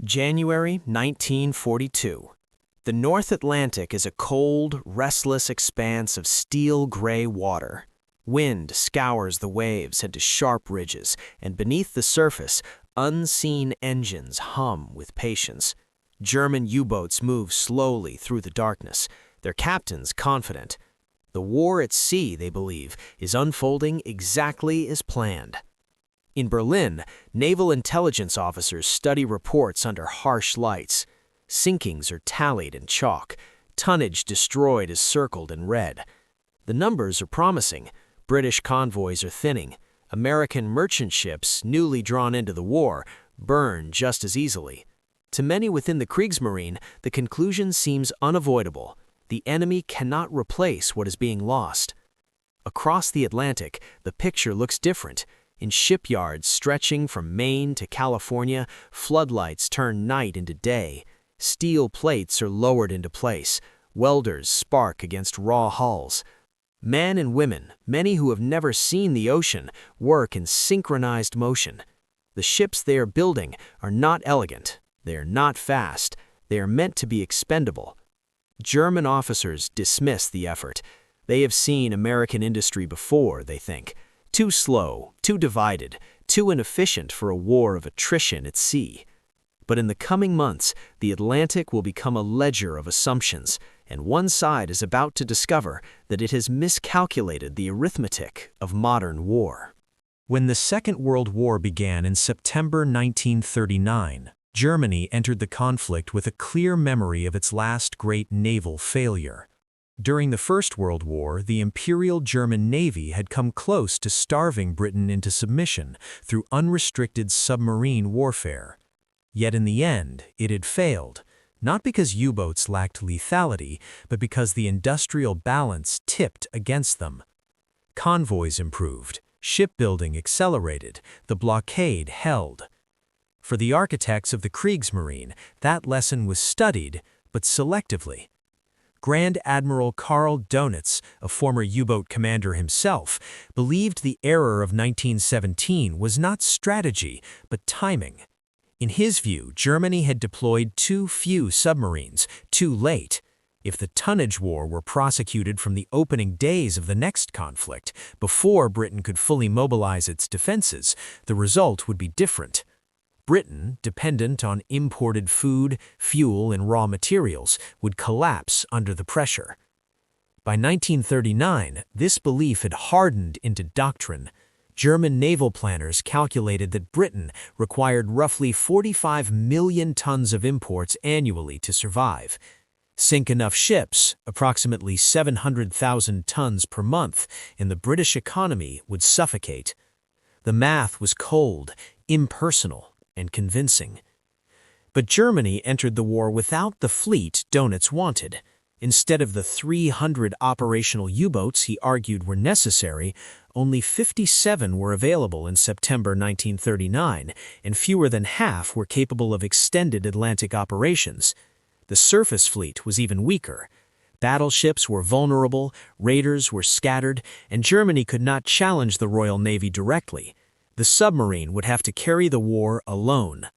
January 1942. The North Atlantic is a cold, restless expanse of steel-gray water. Wind scours the waves into sharp ridges, and beneath the surface, unseen engines hum with patience. German U-boats move slowly through the darkness, their captains confident. The war at sea, they believe, is unfolding exactly as planned. In Berlin, naval intelligence officers study reports under harsh lights. Sinkings are tallied in chalk. Tonnage destroyed is circled in red. The numbers are promising. British convoys are thinning. American merchant ships, newly drawn into the war, burn just as easily. To many within the Kriegsmarine, the conclusion seems unavoidable. The enemy cannot replace what is being lost. Across the Atlantic, the picture looks different. In shipyards stretching from Maine to California, floodlights turn night into day. Steel plates are lowered into place. Welders spark against raw hulls. Men and women, many who have never seen the ocean, work in synchronized motion. The ships they are building are not elegant. They are not fast. They are meant to be expendable. German officers dismiss the effort. They have seen American industry before, they think. Too slow, too divided, too inefficient for a war of attrition at sea. But in the coming months, the Atlantic will become a ledger of assumptions, and one side is about to discover that it has miscalculated the arithmetic of modern war. When the Second World War began in September 1939, Germany entered the conflict with a clear memory of its last great naval failure. During the First World War, the Imperial German Navy had come close to starving Britain into submission through unrestricted submarine warfare. Yet in the end, it had failed, not because U-boats lacked lethality, but because the industrial balance tipped against them. Convoys improved, shipbuilding accelerated, the blockade held. For the architects of the Kriegsmarine, that lesson was studied, but selectively. Grand Admiral Karl Dönitz, a former U-boat commander himself, believed the error of 1917 was not strategy, but timing. In his view, Germany had deployed too few submarines, too late. If the tonnage war were prosecuted from the opening days of the next conflict, before Britain could fully mobilize its defenses, the result would be different. Britain, dependent on imported food, fuel, and raw materials, would collapse under the pressure. By 1939, this belief had hardened into doctrine. German naval planners calculated that Britain required roughly 45 million tons of imports annually to survive. Sink enough ships, approximately 700,000 tons per month, and the British economy would suffocate. The math was cold, impersonal, and convincing. But Germany entered the war without the fleet Dönitz wanted. Instead of the 300 operational U-boats he argued were necessary, only 57 were available in September 1939, and fewer than half were capable of extended Atlantic operations. The surface fleet was even weaker. Battleships were vulnerable, raiders were scattered, and Germany could not challenge the Royal Navy directly. The submarine would have to carry the war alone.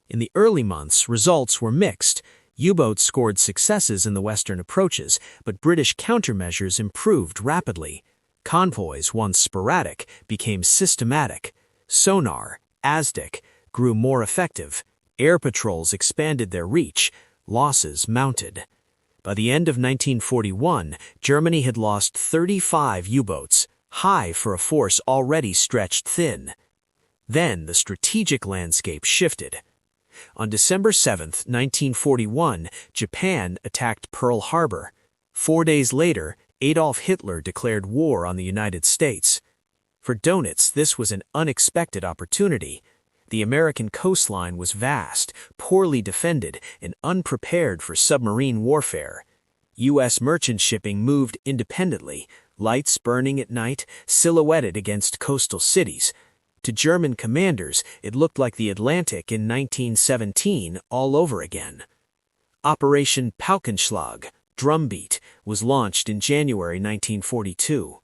In the early months, results were mixed. U-boats scored successes in the western approaches, but British countermeasures improved rapidly. Convoys, once sporadic, became systematic. Sonar, ASDIC, grew more effective. Air patrols expanded their reach. Losses mounted. By the end of 1941, Germany had lost 35 U-boats, high for a force already stretched thin. Then the strategic landscape shifted. On December 7, 1941, Japan attacked Pearl Harbor. 4 days later, Adolf Hitler declared war on the United States. For Dönitz, this was an unexpected opportunity. The American coastline was vast, poorly defended, and unprepared for submarine warfare. U.S. merchant shipping moved independently, lights burning at night, silhouetted against coastal cities. To German commanders, it looked like the Atlantic in 1917 all over again. Operation Paukenschlag, Drumbeat, was launched in January 1942.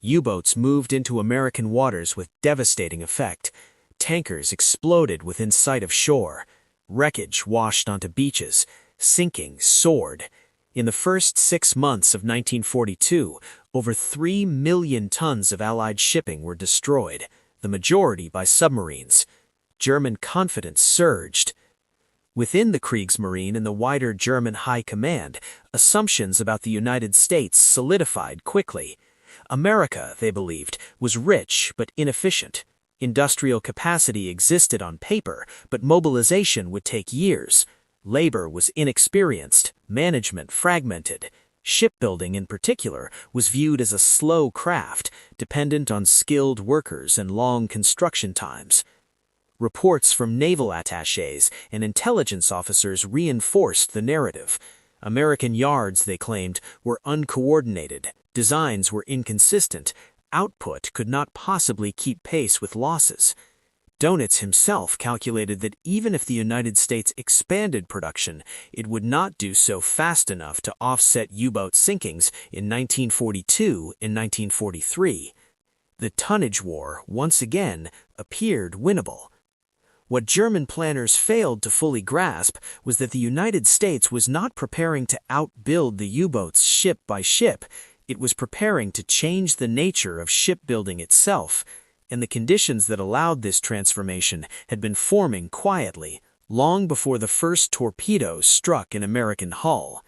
U-boats moved into American waters with devastating effect. Tankers exploded within sight of shore. Wreckage washed onto beaches, sinking soared. In the first 6 months of 1942, over 3 million tons of Allied shipping were destroyed, the majority by submarines. German confidence surged. Within the Kriegsmarine and the wider German High Command, assumptions about the United States solidified quickly. America, they believed, was rich but inefficient. Industrial capacity existed on paper, but mobilization would take years. Labor was inexperienced, management fragmented. Shipbuilding, in particular, was viewed as a slow craft, dependent on skilled workers and long construction times. Reports from naval attachés and intelligence officers reinforced the narrative. American yards, they claimed, were uncoordinated, designs were inconsistent, output could not possibly keep pace with losses. Dönitz himself calculated that even if the United States expanded production, it would not do so fast enough to offset U-boat sinkings in 1942 and 1943. The Tonnage War, once again, appeared winnable. What German planners failed to fully grasp was that the United States was not preparing to outbuild the U-boats ship by ship. It was preparing to change the nature of shipbuilding itself, and the conditions that allowed this transformation had been forming quietly, long before the first torpedoes struck an American hull.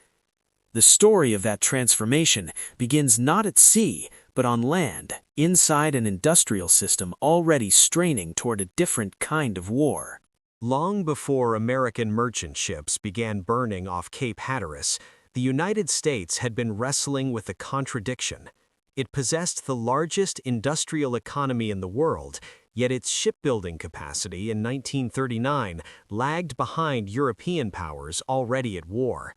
The story of that transformation begins not at sea, but on land, inside an industrial system already straining toward a different kind of war. Long before American merchant ships began burning off Cape Hatteras, the United States had been wrestling with a contradiction. It possessed the largest industrial economy in the world, yet its shipbuilding capacity in 1939 lagged behind European powers already at war.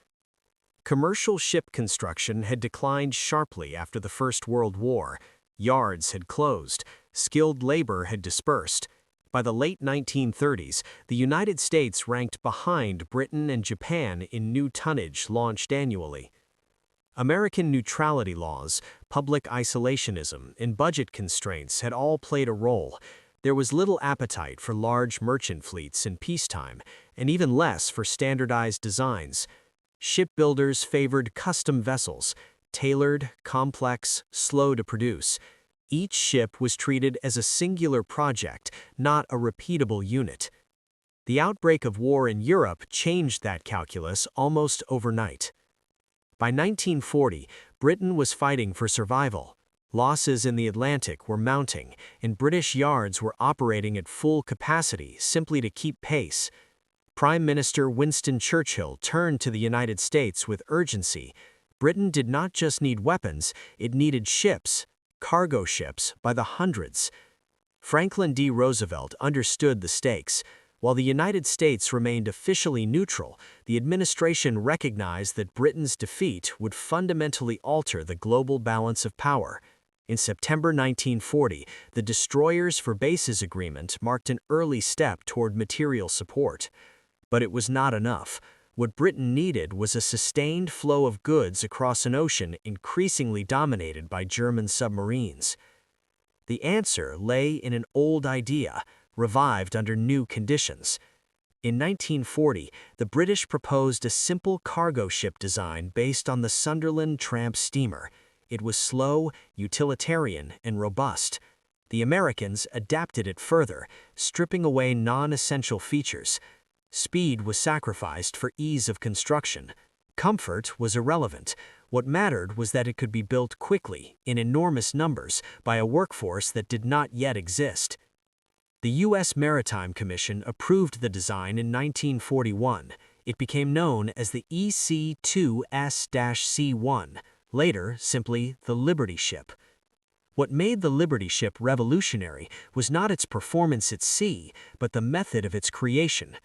Commercial ship construction had declined sharply after the First World War. Yards had closed, skilled labor had dispersed. By the late 1930s, the United States ranked behind Britain and Japan in new tonnage launched annually. American neutrality laws, public isolationism, and budget constraints had all played a role. There was little appetite for large merchant fleets in peacetime, and even less for standardized designs. Shipbuilders favored custom vessels, tailored, complex, slow to produce. Each ship was treated as a singular project, not a repeatable unit. The outbreak of war in Europe changed that calculus almost overnight. By 1940, Britain was fighting for survival. Losses in the Atlantic were mounting, and British yards were operating at full capacity simply to keep pace. Prime Minister Winston Churchill turned to the United States with urgency. Britain did not just need weapons, it needed ships, cargo ships, by the hundreds. Franklin D. Roosevelt understood the stakes. While the United States remained officially neutral, the administration recognized that Britain's defeat would fundamentally alter the global balance of power. In September 1940, the Destroyers for Bases Agreement marked an early step toward material support. But it was not enough. What Britain needed was a sustained flow of goods across an ocean increasingly dominated by German submarines. The answer lay in an old idea, revived under new conditions. In 1940, the British proposed a simple cargo ship design based on the Sunderland tramp steamer. It was slow, utilitarian, and robust. The Americans adapted it further, stripping away non-essential features. Speed was sacrificed for ease of construction. Comfort was irrelevant. What mattered was that it could be built quickly, in enormous numbers, by a workforce that did not yet exist. The U.S. Maritime Commission approved the design in 1941. It became known as the EC-2S-C1, later simply the Liberty Ship. What made the Liberty Ship revolutionary was not its performance at sea, but the method of its creation.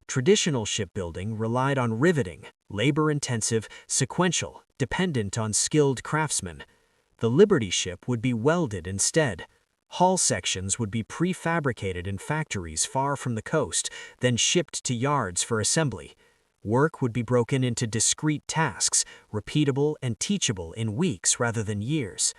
Traditional shipbuilding relied on riveting, labor-intensive, sequential, dependent on skilled craftsmen. The Liberty Ship would be welded instead. Hull sections would be prefabricated in factories far from the coast, then shipped to yards for assembly. Work would be broken into discrete tasks, repeatable and teachable in weeks rather than years.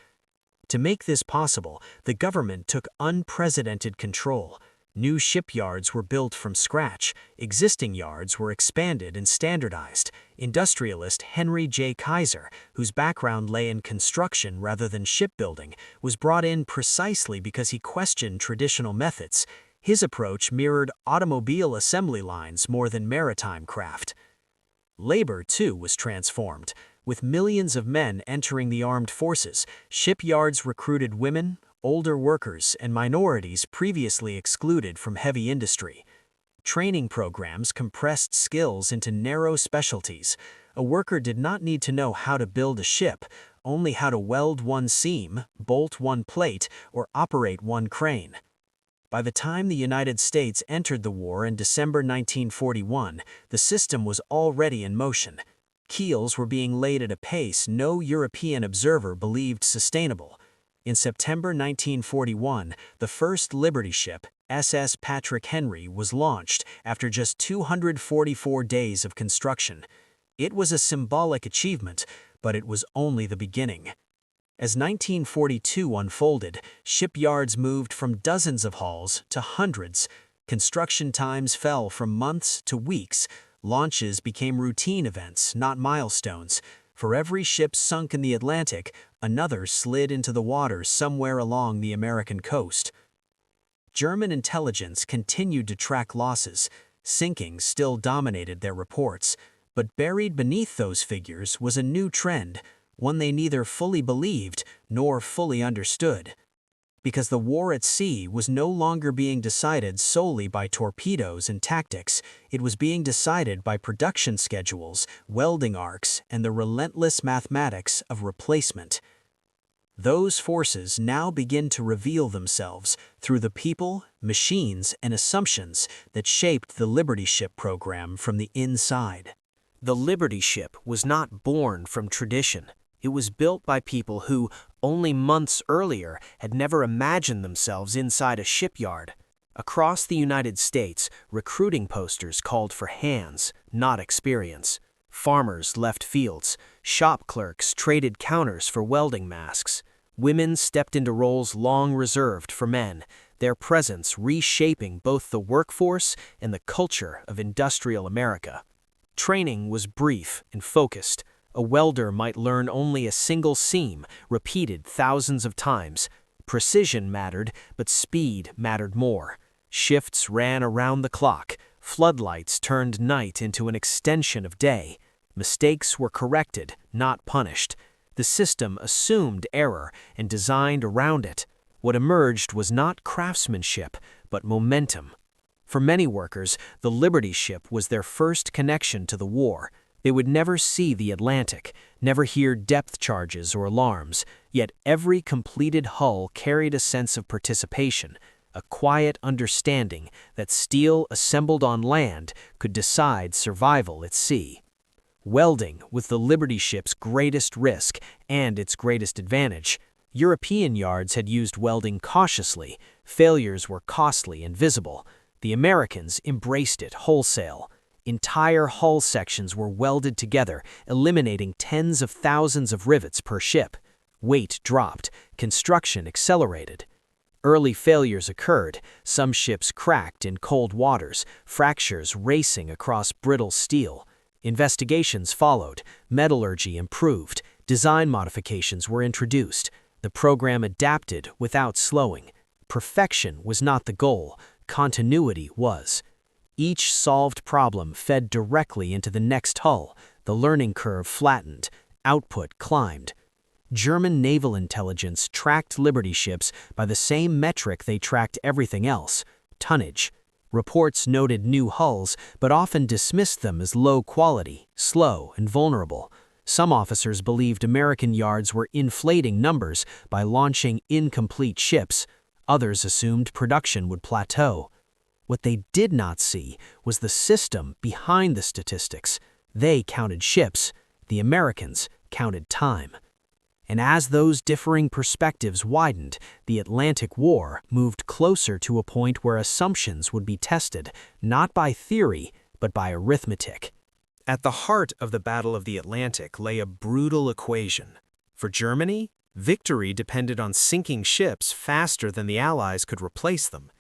To make this possible, the government took unprecedented control. New shipyards were built from scratch, existing yards were expanded and standardized. Industrialist Henry J. Kaiser, whose background lay in construction rather than shipbuilding, was brought in precisely because he questioned traditional methods. His approach mirrored automobile assembly lines more than maritime craft. Labor, too, was transformed. With millions of men entering the armed forces, shipyards recruited women, older workers, and minorities previously excluded from heavy industry. Training programs compressed skills into narrow specialties. A worker did not need to know how to build a ship, only how to weld one seam, bolt one plate, or operate one crane. By the time the United States entered the war in December 1941, the system was already in motion. Keels were being laid at a pace no European observer believed sustainable. In September 1941, the first Liberty ship, SS Patrick Henry, was launched after just 244 days of construction. It was a symbolic achievement, but it was only the beginning. As 1942 unfolded, shipyards moved from dozens of hulls to hundreds. Construction times fell from months to weeks. Launches became routine events, not milestones. For every ship sunk in the Atlantic, another slid into the waters somewhere along the American coast. German intelligence continued to track losses. Sinkings still dominated their reports. But buried beneath those figures was a new trend, one they neither fully believed nor fully understood. Because the war at sea was no longer being decided solely by torpedoes and tactics, it was being decided by production schedules, welding arcs, and the relentless mathematics of replacement. Those forces now begin to reveal themselves through the people, machines, and assumptions that shaped the Liberty ship program from the inside. The Liberty ship was not born from tradition. It was built by people who, only months earlier, had never imagined themselves inside a shipyard. Across the United States, recruiting posters called for hands, not experience. Farmers left fields. Shop clerks traded counters for welding masks. Women stepped into roles long reserved for men, their presence reshaping both the workforce and the culture of industrial America. Training was brief and focused. A welder might learn only a single seam, repeated thousands of times. Precision mattered, but speed mattered more. Shifts ran around the clock. Floodlights turned night into an extension of day. Mistakes were corrected, not punished. The system assumed error and designed around it. What emerged was not craftsmanship, but momentum. For many workers, the Liberty ship was their first connection to the war. They would never see the Atlantic, never hear depth charges or alarms, yet every completed hull carried a sense of participation, a quiet understanding that steel assembled on land could decide survival at sea. Welding was the Liberty ship's greatest risk and its greatest advantage. European yards had used welding cautiously. Failures were costly and visible. The Americans embraced it wholesale. Entire hull sections were welded together, eliminating tens of thousands of rivets per ship. Weight dropped, construction accelerated. Early failures occurred, some ships cracked in cold waters, fractures racing across brittle steel. Investigations followed, metallurgy improved, design modifications were introduced. The program adapted without slowing. Perfection was not the goal, continuity was. Each solved problem fed directly into the next hull. The learning curve flattened. Output climbed. German naval intelligence tracked Liberty ships by the same metric they tracked everything else: tonnage. Reports noted new hulls, but often dismissed them as low quality, slow, and vulnerable. Some officers believed American yards were inflating numbers by launching incomplete ships. Others assumed production would plateau. What they did not see was the system behind the statistics. They counted ships. The Americans counted time. And as those differing perspectives widened, the Atlantic War moved closer to a point where assumptions would be tested, not by theory, but by arithmetic. At the heart of the Battle of the Atlantic lay a brutal equation. For Germany, victory depended on sinking ships faster than the Allies could replace them.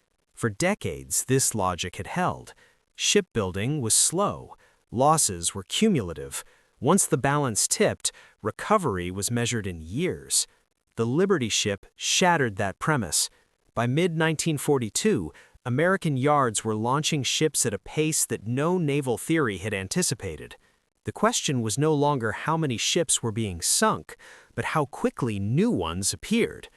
For decades, this logic had held. Shipbuilding was slow. Losses were cumulative. Once the balance tipped, recovery was measured in years. The Liberty ship shattered that premise. By mid-1942, American yards were launching ships at a pace that no naval theory had anticipated. The question was no longer how many ships were being sunk, but how quickly new ones appeared.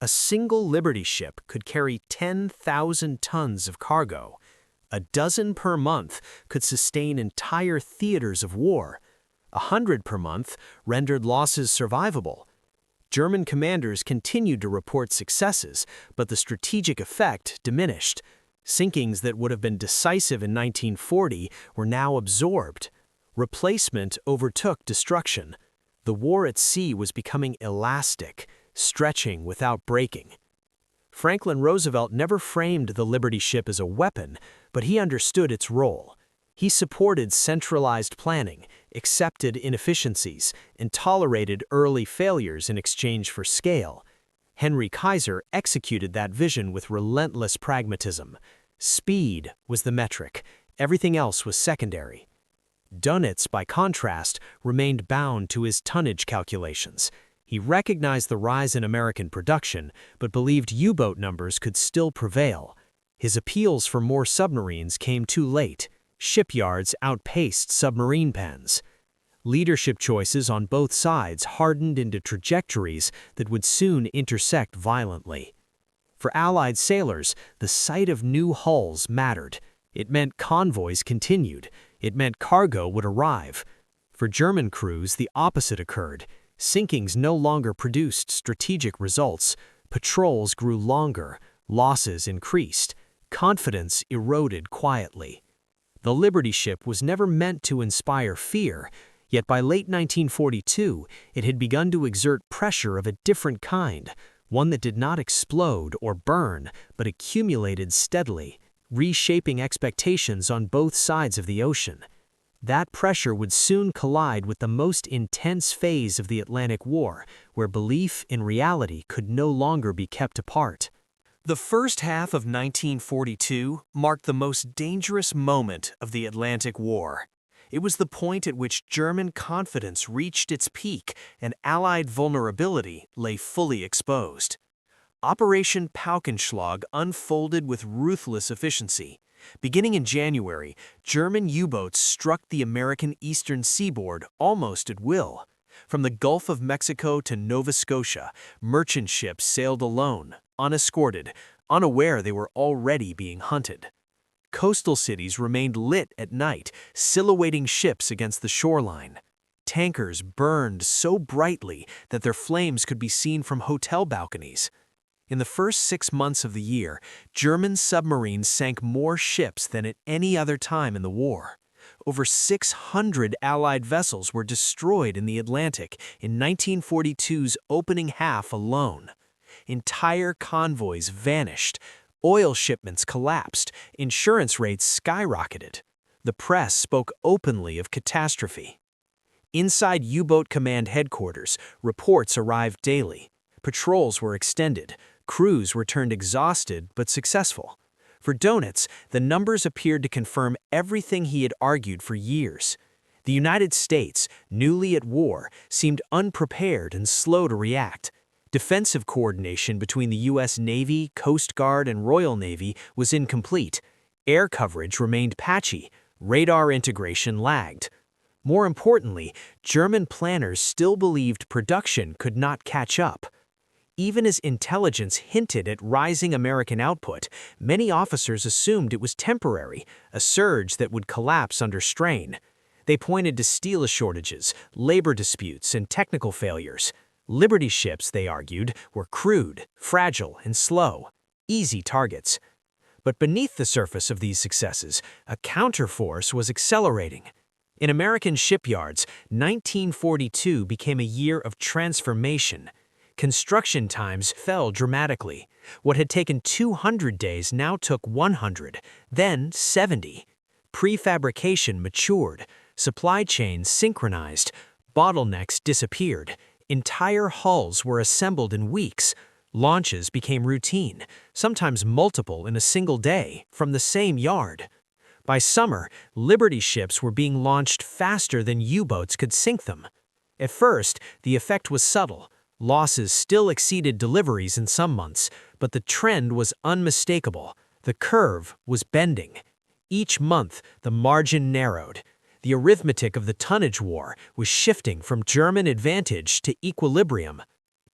A single Liberty ship could carry 10,000 tons of cargo. A dozen per month could sustain entire theaters of war. 100 per month rendered losses survivable. German commanders continued to report successes, but the strategic effect diminished. Sinkings that would have been decisive in 1940 were now absorbed. Replacement overtook destruction. The war at sea was becoming elastic, stretching without breaking. Franklin Roosevelt never framed the Liberty ship as a weapon, but he understood its role. He supported centralized planning, accepted inefficiencies, and tolerated early failures in exchange for scale. Henry Kaiser executed that vision with relentless pragmatism. Speed was the metric. Everything else was secondary. Dönitz, by contrast, remained bound to his tonnage calculations. He recognized the rise in American production, but believed U-boat numbers could still prevail. His appeals for more submarines came too late. Shipyards outpaced submarine pens. Leadership choices on both sides hardened into trajectories that would soon intersect violently. For Allied sailors, the sight of new hulls mattered. It meant convoys continued. It meant cargo would arrive. For German crews, the opposite occurred. Sinkings no longer produced strategic results. Patrols grew longer. Losses increased. Confidence eroded quietly. The Liberty ship was never meant to inspire fear, yet by late 1942, it had begun to exert pressure of a different kind, one that did not explode or burn, but accumulated steadily, reshaping expectations on both sides of the ocean. That pressure would soon collide with the most intense phase of the Atlantic War, where belief in reality could no longer be kept apart. The first half of 1942 marked the most dangerous moment of the Atlantic War. It was the point at which German confidence reached its peak and Allied vulnerability lay fully exposed. Operation Paukenschlag unfolded with ruthless efficiency. Beginning in January, German U-boats struck the American eastern seaboard almost at will. From the Gulf of Mexico to Nova Scotia, merchant ships sailed alone, unescorted, unaware they were already being hunted. Coastal cities remained lit at night, silhouetting ships against the shoreline. Tankers burned so brightly that their flames could be seen from hotel balconies. In the first 6 months of the year, German submarines sank more ships than at any other time in the war. Over 600 Allied vessels were destroyed in the Atlantic in 1942's opening half alone. Entire convoys vanished. Oil shipments collapsed. Insurance rates skyrocketed. The press spoke openly of catastrophe. Inside U-boat command headquarters, reports arrived daily. Patrols were extended. Crews returned exhausted but successful. For Dönitz, the numbers appeared to confirm everything he had argued for years. The United States, newly at war, seemed unprepared and slow to react. Defensive coordination between the U.S. Navy, Coast Guard, and Royal Navy was incomplete. Air coverage remained patchy. Radar integration lagged. More importantly, German planners still believed production could not catch up. Even as intelligence hinted at rising American output, many officers assumed it was temporary, a surge that would collapse under strain. They pointed to steel shortages, labor disputes, and technical failures. Liberty ships, they argued, were crude, fragile, and slow, easy targets. But beneath the surface of these successes, a counterforce was accelerating. In American shipyards, 1942 became a year of transformation. Construction times fell dramatically. What had taken 200 days now took 100, then 70. Prefabrication matured. Supply chains synchronized. Bottlenecks disappeared. Entire hulls were assembled in weeks. Launches became routine, sometimes multiple in a single day, from the same yard. By summer, Liberty ships were being launched faster than U-boats could sink them. At first, the effect was subtle. Losses still exceeded deliveries in some months, but the trend was unmistakable. The curve was bending. Each month, the margin narrowed. The arithmetic of the tonnage war was shifting from German advantage to equilibrium.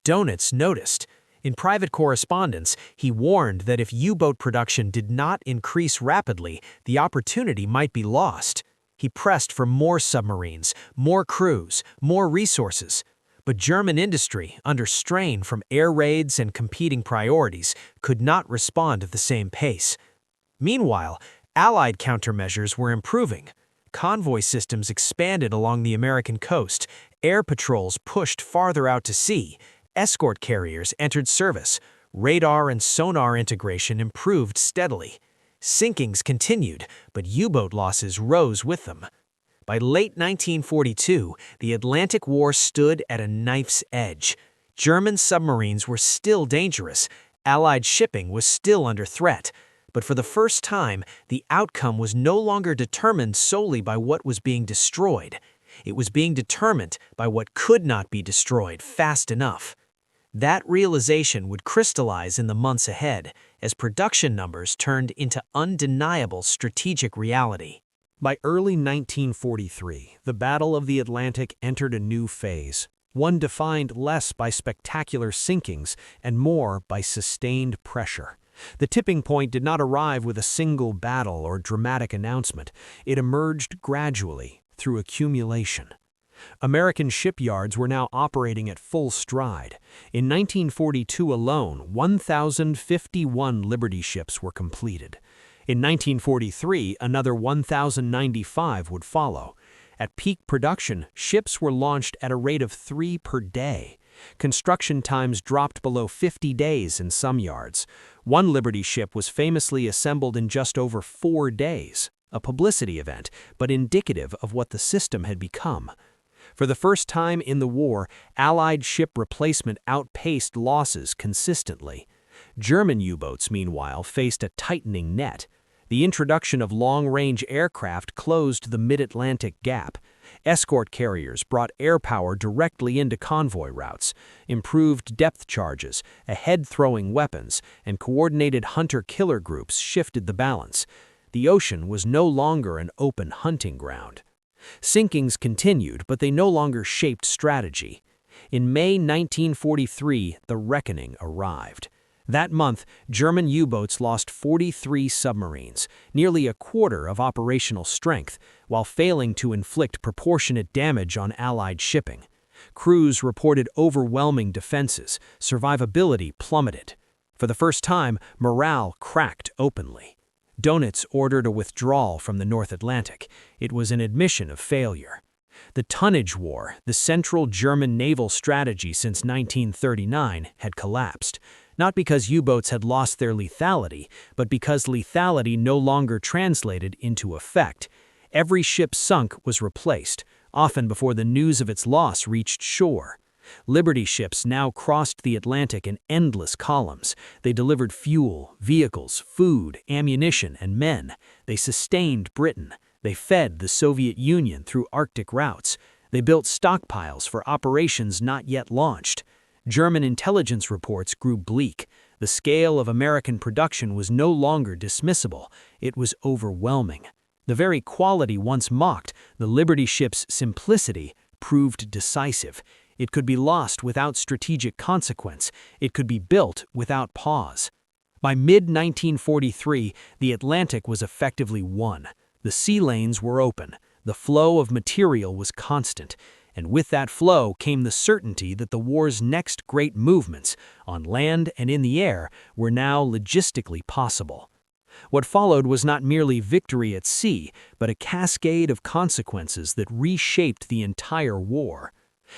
Dönitz noticed. In private correspondence, he warned that if U-boat production did not increase rapidly, the opportunity might be lost. He pressed for more submarines, more crews, more resources. But German industry, under strain from air raids and competing priorities, could not respond at the same pace. Meanwhile, Allied countermeasures were improving. Convoy systems expanded along the American coast, air patrols pushed farther out to sea, escort carriers entered service, radar and sonar integration improved steadily. Sinkings continued, but U-boat losses rose with them. By late 1942, the Atlantic War stood at a knife's edge. German submarines were still dangerous, Allied shipping was still under threat. But for the first time, the outcome was no longer determined solely by what was being destroyed. It was being determined by what could not be destroyed fast enough. That realization would crystallize in the months ahead as production numbers turned into undeniable strategic reality. By early 1943, the Battle of the Atlantic entered a new phase, one defined less by spectacular sinkings and more by sustained pressure. The tipping point did not arrive with a single battle or dramatic announcement. It emerged gradually, through accumulation. American shipyards were now operating at full stride. In 1942 alone, 1,051 Liberty ships were completed. In 1943, another 1,095 would follow. At peak production, ships were launched at a rate of 3 per day. Construction times dropped below 50 days in some yards. One Liberty ship was famously assembled in just over 4 days, a publicity event, but indicative of what the system had become. For the first time in the war, Allied ship replacement outpaced losses consistently. German U-boats, meanwhile, faced a tightening net. The introduction of long-range aircraft closed the mid-Atlantic gap. Escort carriers brought air power directly into convoy routes. Improved depth charges, ahead-throwing weapons, and coordinated hunter-killer groups shifted the balance. The ocean was no longer an open hunting ground. Sinkings continued, but they no longer shaped strategy. In May 1943, the reckoning arrived. That month, German U-boats lost 43 submarines, nearly a quarter of operational strength, while failing to inflict proportionate damage on Allied shipping. Crews reported overwhelming defenses, survivability plummeted. For the first time, morale cracked openly. Dönitz ordered a withdrawal from the North Atlantic. It was an admission of failure. The Tonnage War, the central German naval strategy since 1939, had collapsed. Not because U-boats had lost their lethality, but because lethality no longer translated into effect. Every ship sunk was replaced, often before the news of its loss reached shore. Liberty ships now crossed the Atlantic in endless columns. They delivered fuel, vehicles, food, ammunition, and men. They sustained Britain. They fed the Soviet Union through Arctic routes. They built stockpiles for operations not yet launched. German intelligence reports grew bleak. The scale of American production was no longer dismissible. It was overwhelming. The very quality once mocked, the Liberty ship's simplicity, proved decisive. It could be lost without strategic consequence. It could be built without pause. By mid-1943, the Atlantic was effectively won. The sea lanes were open. The flow of material was constant. And with that flow came the certainty that the war's next great movements, on land and in the air, were now logistically possible. What followed was not merely victory at sea, but a cascade of consequences that reshaped the entire war.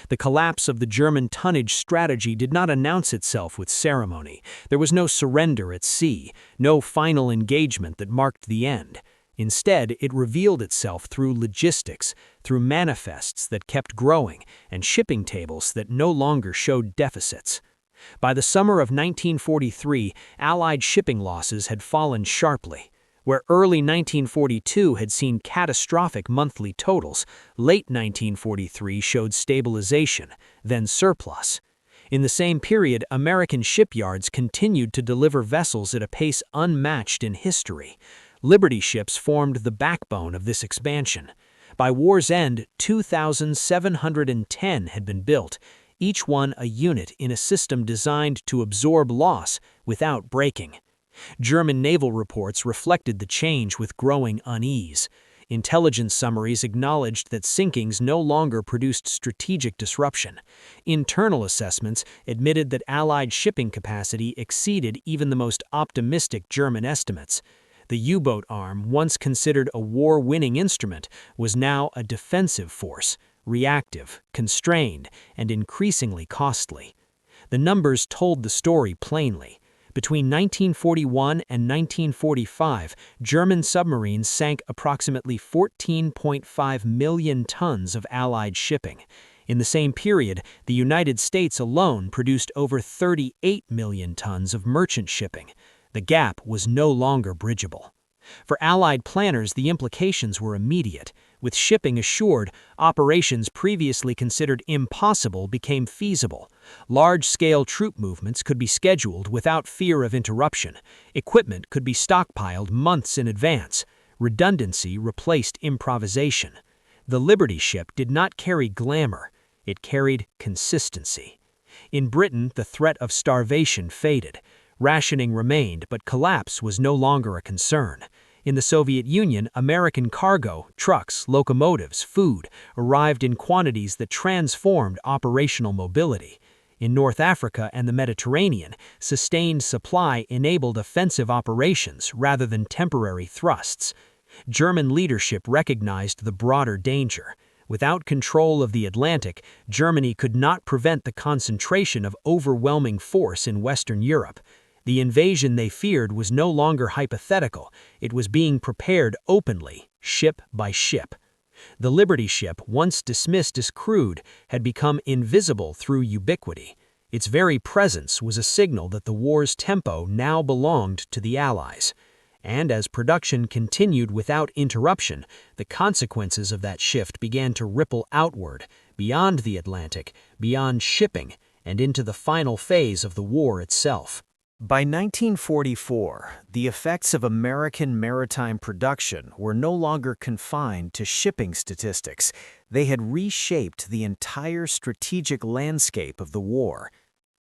The collapse of the German tonnage strategy did not announce itself with ceremony. There was no surrender at sea, no final engagement that marked the end. Instead, it revealed itself through logistics, through manifests that kept growing, and shipping tables that no longer showed deficits. By the summer of 1943, Allied shipping losses had fallen sharply. Where early 1942 had seen catastrophic monthly totals, late 1943 showed stabilization, then surplus. In the same period, American shipyards continued to deliver vessels at a pace unmatched in history. Liberty ships formed the backbone of this expansion. By war's end, 2,710 had been built, each one a unit in a system designed to absorb loss without breaking. German naval reports reflected the change with growing unease. Intelligence summaries acknowledged that sinkings no longer produced strategic disruption. Internal assessments admitted that Allied shipping capacity exceeded even the most optimistic German estimates. The U-boat arm, once considered a war-winning instrument, was now a defensive force, reactive, constrained, and increasingly costly. The numbers told the story plainly. Between 1941 and 1945, German submarines sank approximately 14.5 million tons of Allied shipping. In the same period, the United States alone produced over 38 million tons of merchant shipping. The gap was no longer bridgeable. For Allied planners, the implications were immediate. With shipping assured, operations previously considered impossible became feasible. Large-scale troop movements could be scheduled without fear of interruption. Equipment could be stockpiled months in advance. Redundancy replaced improvisation. The Liberty ship did not carry glamour. It carried consistency. In Britain, the threat of starvation faded. Rationing remained, but collapse was no longer a concern. In the Soviet Union, American cargo, trucks, locomotives, food arrived in quantities that transformed operational mobility. In North Africa and the Mediterranean, sustained supply enabled offensive operations rather than temporary thrusts. German leadership recognized the broader danger. Without control of the Atlantic, Germany could not prevent the concentration of overwhelming force in Western Europe. The invasion they feared was no longer hypothetical. It was being prepared openly, ship by ship. The Liberty ship, once dismissed as crude, had become invisible through ubiquity. Its very presence was a signal that the war's tempo now belonged to the Allies. And as production continued without interruption, the consequences of that shift began to ripple outward, beyond the Atlantic, beyond shipping, and into the final phase of the war itself. By 1944, the effects of American maritime production were no longer confined to shipping statistics. They had reshaped the entire strategic landscape of the war.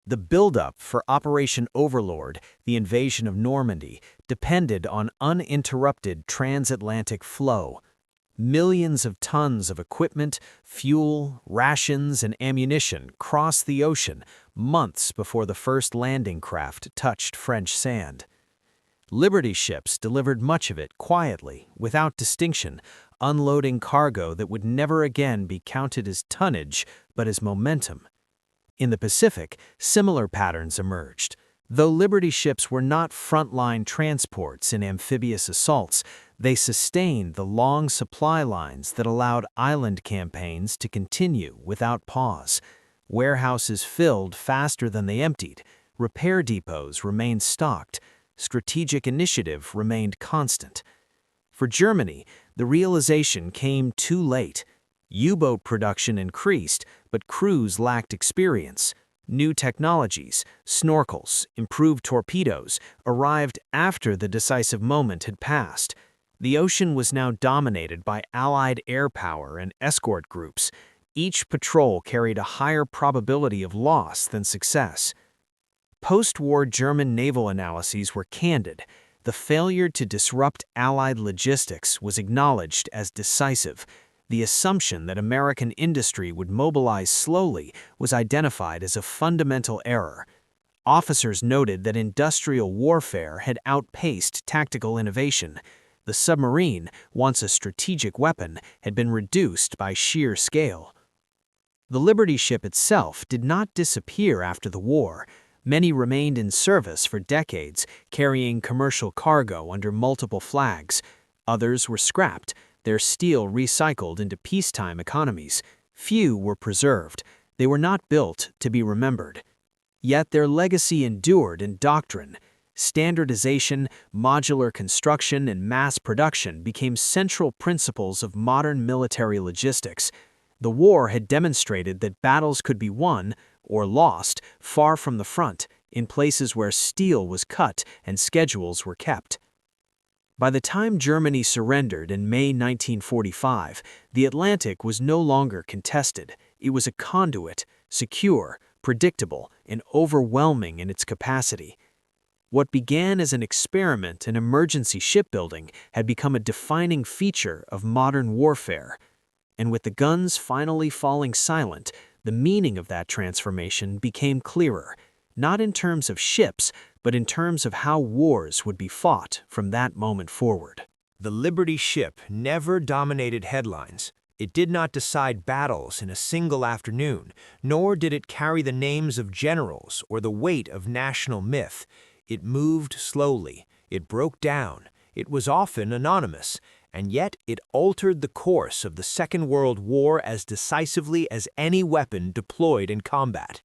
The buildup for Operation Overlord, the invasion of Normandy, depended on uninterrupted transatlantic flow. Millions of tons of equipment, fuel, rations, and ammunition crossed the ocean months before the first landing craft touched French sand. Liberty ships delivered much of it quietly, without distinction, unloading cargo that would never again be counted as tonnage but as momentum. In the Pacific, similar patterns emerged. Though Liberty ships were not frontline transports in amphibious assaults, they sustained the long supply lines that allowed island campaigns to continue without pause. Warehouses filled faster than they emptied. Repair depots remained stocked. Strategic initiative remained constant. For Germany, the realization came too late. U-boat production increased, but crews lacked experience. New technologies, snorkels, improved torpedoes, arrived after the decisive moment had passed. The ocean was now dominated by Allied air power and escort groups. Each patrol carried a higher probability of loss than success. Post-war German naval analyses were candid. The failure to disrupt Allied logistics was acknowledged as decisive. The assumption that American industry would mobilize slowly was identified as a fundamental error. Officers noted that industrial warfare had outpaced tactical innovation. The submarine, once a strategic weapon, had been reduced by sheer scale. The Liberty ship itself did not disappear after the war. Many remained in service for decades, carrying commercial cargo under multiple flags. Others were scrapped, their steel recycled into peacetime economies. Few were preserved. They were not built to be remembered. Yet their legacy endured in doctrine. Standardization, modular construction, and mass production became central principles of modern military logistics. The war had demonstrated that battles could be won, or lost, far from the front, in places where steel was cut and schedules were kept. By the time Germany surrendered in May 1945, the Atlantic was no longer contested. It was a conduit, secure, predictable, and overwhelming in its capacity. What began as an experiment in emergency shipbuilding had become a defining feature of modern warfare. And with the guns finally falling silent, the meaning of that transformation became clearer, not in terms of ships, but in terms of how wars would be fought from that moment forward. The Liberty ship never dominated headlines. It did not decide battles in a single afternoon, nor did it carry the names of generals or the weight of national myth. It moved slowly, it broke down, it was often anonymous, and yet it altered the course of the Second World War as decisively as any weapon deployed in combat.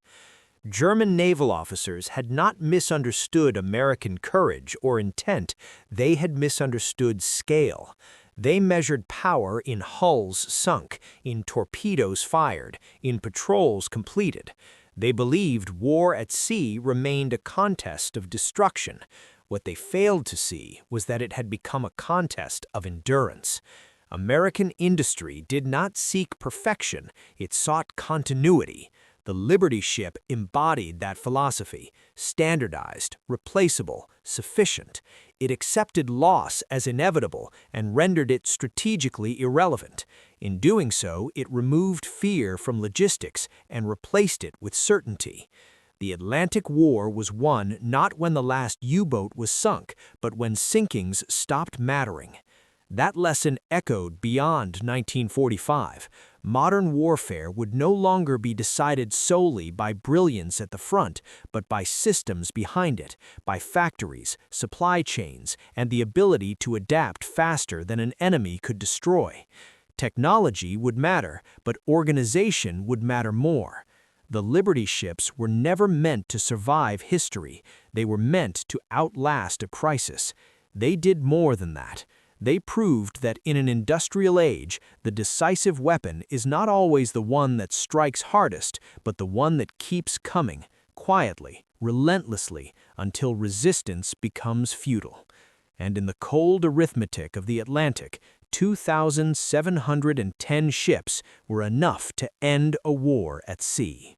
German naval officers had not misunderstood American courage or intent, they had misunderstood scale. They measured power in hulls sunk, in torpedoes fired, in patrols completed. They believed war at sea remained a contest of destruction. What they failed to see was that it had become a contest of endurance. American industry did not seek perfection, it sought continuity. The Liberty ship embodied that philosophy, standardized, replaceable, sufficient. It accepted loss as inevitable and rendered it strategically irrelevant. In doing so, it removed fear from logistics and replaced it with certainty. The Atlantic War was won not when the last U-boat was sunk, but when sinkings stopped mattering. That lesson echoed beyond 1945. Modern warfare would no longer be decided solely by brilliance at the front, but by systems behind it, by factories, supply chains, and the ability to adapt faster than an enemy could destroy. Technology would matter, but organization would matter more. The Liberty ships were never meant to survive history. They were meant to outlast a crisis. They did more than that. They proved that in an industrial age, the decisive weapon is not always the one that strikes hardest, but the one that keeps coming, quietly, relentlessly, until resistance becomes futile. And in the cold arithmetic of the Atlantic, 2,710 ships were enough to end a war at sea.